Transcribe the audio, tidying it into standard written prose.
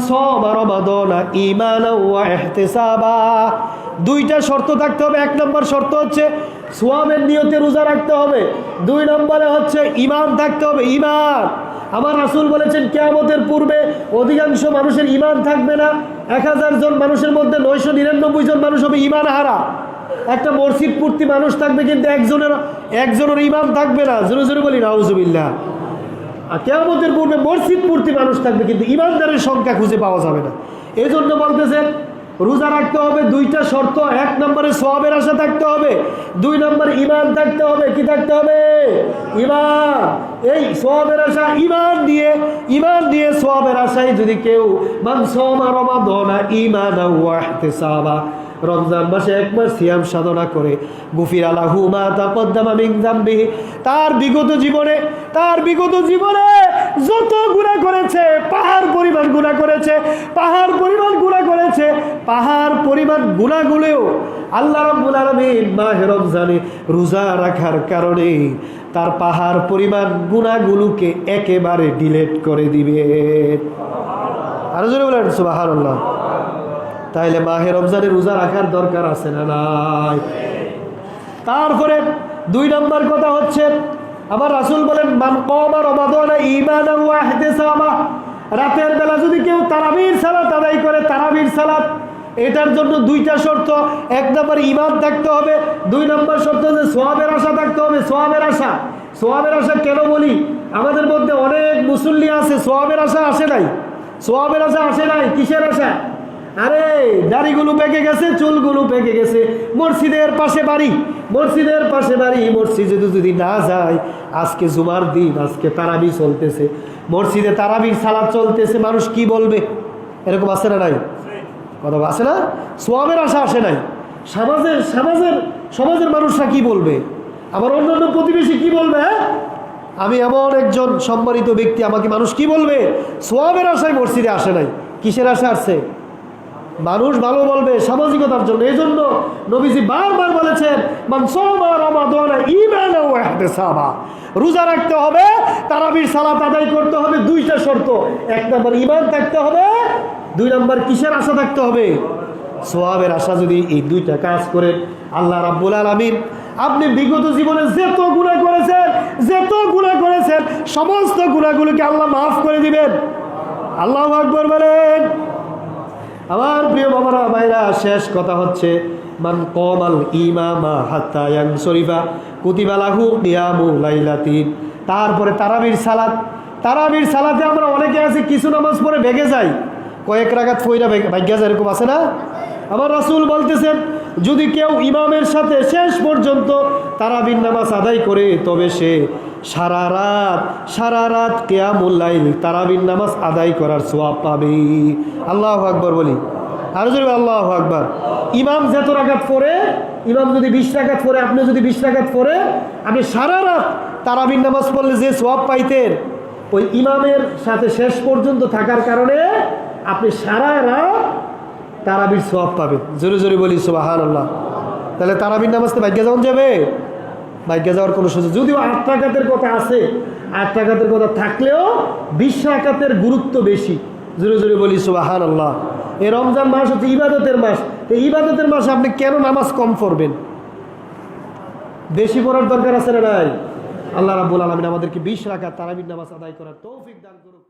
সামা রমাদানা ঈমানাও ওয়া ইহতিসাবা। দুইটা শর্ত থাকতে হবে। এক নম্বর শর্ত হচ্ছে সওয়াবের নিয়তে রোজা রাখতে হবে। দুই নম্বরে হচ্ছে ঈমান থাকতে হবে। ঈমান, আমার রাসূল বলেছেন কিয়ামতের পূর্বে অধিকাংশ মানুষের ঈমান থাকবে না। 1000 জন মানুষের মধ্যে 999 জন মানুষ হবে ঈমান হারা। একটা মসজিদ পূর্তি মানুষ থাকবে, কিন্তু একজনের ঈমান থাকবে না। জোরে জোরে বলি নাউজুবিল্লাহ। আর কিয়ামতের পূর্বে মসজিদ পূর্তি মানুষ থাকবে, কিন্তু ঈমানদারের সংখ্যা খুঁজে পাওয়া যাবে না। এই জন্য বলতেছেন রোজা রাখতে হবে। দুইটা শর্ত, এক নম্বরে সওয়াবের আশা থাকতে হবে, দুই নম্বর ঈমান থাকতে হবে। কি থাকতে হবে? ঈমান। এই সওয়াবের আশা ঈমান দিয়ে সওয়াবের আশায় যদি কেউ মান সামা রমাদানা ঈমানাও ওয়া ইহতিসাবা, রমজান মাসে 1 মাস সিয়াম সাধনা করে গুফিরা লাহু মা তাকদ্দামা মিন যামবিহি, তার বিগত জীবনে যত গুনাহ করেছে, পাহাড় পরিমাণ গুনাহ করেছে, পাহাড় পরিমাণ গুনাহগুলোও আল্লাহ রাব্বুল আলামিন মাহে রমজানে রোজা রাখার কারণে তার পাহাড় পরিমাণ গুনাহগুলোকে একেবারে ডিলিট করে দিবে। আরো জোরে বলেন সুবহানাল্লাহ। তাইলে মাহে রমজানে রোজা রাখার দরকার আছে না নাই? তারপরে 2 নম্বর কথা হচ্ছে আমার রাসূল বলেন মান কামা রমাদানা ঈমানাও ওয়া ইহতিসাবা, রাতের বেলা যদি কেউ তারাবির সালাত আদায় করে, তারাবির সালাত, এটার জন্য 2টা শর্ত। 1 নম্বর ঈমান থাকতে হবে, 2 নম্বর শর্ত হচ্ছে সওয়াবের আশা থাকতে হবে। সওয়াবের আশা কেন বলি? আমাদের মধ্যে অনেক মুসল্লি আছে সওয়াবের আশা আসে নাই। কিসের আশা? আরে দাড়িগুলো পেকে গেছে, চুলগুলো পেকে গেছে, মসজিদের পাশে বাড়ি, মসজিদে যদি না যায়, আজকে জুমার দিন, আজকে তারাবি চলতেছে, মসজিদে তারাবির সালাত চলতেছে, মানুষ কি বলবে? এরকম আছে না নাই? কথা আছে না? সওয়াবের আশা আসে নাই। সমাজের মানুষরা কি বলবে? আমার অন্যান্য প্রতিবেশী কি বলবে? আমি এমন একজন সম্মানিত ব্যক্তি, আমাকে মানুষ কি বলবে? সওয়াবের আশায় মসজিদে আসে নাই। কিসের আশা আসছে? মানুষ ভালো বলবে, সামাজিকতার জন্য। এই জন্য নবীজি বারবার বলেছেন মান সামা রমাদানা ঈমানাও ওয়া ইহতিসাবা, রোজা রাখতে হবে, তারাবির সালাত আদায় করতে হবে। 2টা শর্ত। 1 নম্বর ঈমান থাকতে হবে, 2 নম্বর কিসের আশা থাকতে হবে? সওয়াবের আশা। যদি এই 2টা কাজ করেন, আল্লাহ রাব্বুল আলামিন আপনি বিগত জীবনে যত গুনাহ করেছেন সমস্ত গুনাহগুলোকে আল্লাহ মাফ করে দিবেন। আল্লাহু আকবার বলেন। আমার প্রিয় বাবারা, ভাইরা, শেষ কথা হচ্ছে মান কমাল ইমামা হাত্তা ইয়ানসরিফা কুতিবা লাহু কিয়ামু লাইলাতিন। তারপরে তারাবির সালাতে আমরা অনেকে আছি কিছু নামাজ পড়ে ভেগে যাই, কয়েক রাকাত পয়রা ভাগ্য যায়, এরকম আছে না? আমার রাসূল বলতেছেন যদি কেউ ইমামের সাথে শেষ পর্যন্ত তারাবির নামাজ আদায় করে, তবে সে সারা রাত কিয়ামুল লাইল তারাবির নামাজ আদায় করার সওয়াব পাবে। আল্লাহু আকবার বলি। আরো জোরে আল্লাহু আকবার। ইমাম যত রাকাত পড়ে, ইমাম যদি 20 রাকাত পড়ে, আপনি যদি 20 রাকাত পড়ে, আপনি সারা রাত তারাবির নামাজ পড়লে যে সওয়াব পাইতেন, ওই ইমামের সাথে শেষ পর্যন্ত থাকার কারণে আপনি সারা রাত তারাবির সওয়াব পাবেন। জোরে জোরে বলি সুবহানাল্লাহ। তাহলে তারাবির নামাজতে ভাগ্য যাওয়া যাবে? ভাগ্য যাওয়ার কোনো সুযোগ, যদিও 8 রাকাতের কথা আছে, 8 রাকাতের কথা থাকলেও 20 রাকাতের গুরুত্ব বেশি। জোরে জোরে বলি সুবহানাল্লাহ। এই রমজান মাস হচ্ছে ইবাদতের মাস। এই ইবাদতের মাসে আপনি কেন নামাজ কম পড়বেন? বেশি পড়ার দরকার আছে না নাই? আল্লাহ রাব্বুল আলামিন আমাদেরকে 20 রাকাত তারাবির নামাজ আদায় করার তৌফিক দান করুন।